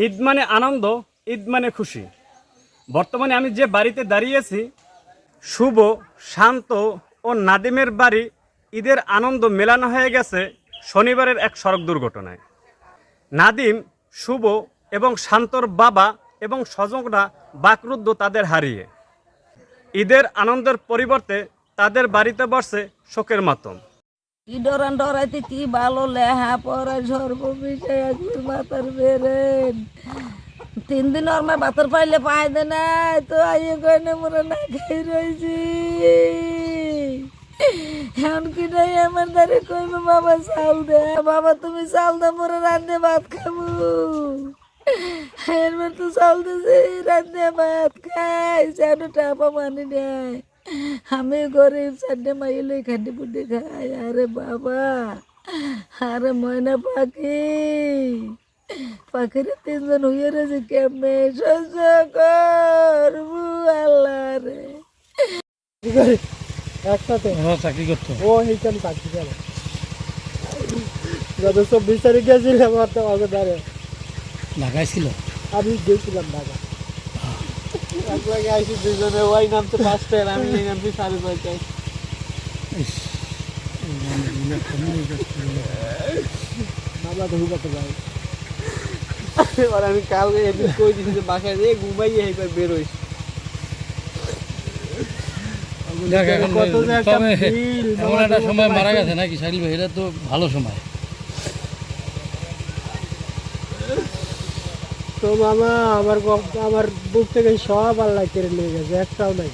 ঈদ মানে আনন্দ, ঈদ মানে খুশি। বর্তমানে আমি যে বাড়িতে দাঁড়িয়েছি, শুভ, শান্ত ও নাদিমের বাড়ি ঈদের আনন্দ মেলানো হয়ে গেছে শনিবারের এক সড়ক দুর্ঘটনায়। নাদিম, শুভ এবং শান্তর বাবা এবং স্বজনরা বাকরুদ্ধ তাদের হারিয়ে। ঈদের আনন্দের পরিবর্তে তাদের বাড়িতে বসে শোকের মাতম। কি ডরান ডরাইতে কি ভালো লেহা পড়া সর্ববিষয় একবার মাথার বেরেন 3 দিন আমার বাতর পাইলে পাই দে নাই তো আইয়ে কইনে মোরা না খাই রইছি এখন কি নাই আমার দ্বারে কইবে বাবা চাল দে বাবা তুমি চাল দে মোরা রান্ধে ভাত খাবো এরবার তো চাল দিছি রান্ধে ভাত খাই যেন টাপা মানি নেয় আমি গরিব চারটে মাইলে খাটি পুটি খাই আরে বাবা আরে ময়না পাখির 3 জন হইয়া রয়েছে কেমনে সহ্য করবো আল্লাহ রে একসাথে চাকরি করতো ও এইখানে চাকরি করে যত 24 তারিখ গেছিলাম অগদারে লাগাইছিল। আমি গেছিলাম ঢাকা একবার আইসি দুজনে ওই নামতে 5টা আমি এই নামতে 5:30। বাবা ধরু কত ভাই এবার আমি কালকে একদিন কই দিছি যে বাসায় যেয়ে ঘুমাইয়ে এইবার বের হইস কত যে একটা ফিল এমন একটা সময় মারা গেছে নাকি শাকিল ভাই, এটা তো ভালো সময়। তো মামা আমার বুক থেকে সব আল্লাহ কেড়ে নিয়ে গেছে, একটাও নাই।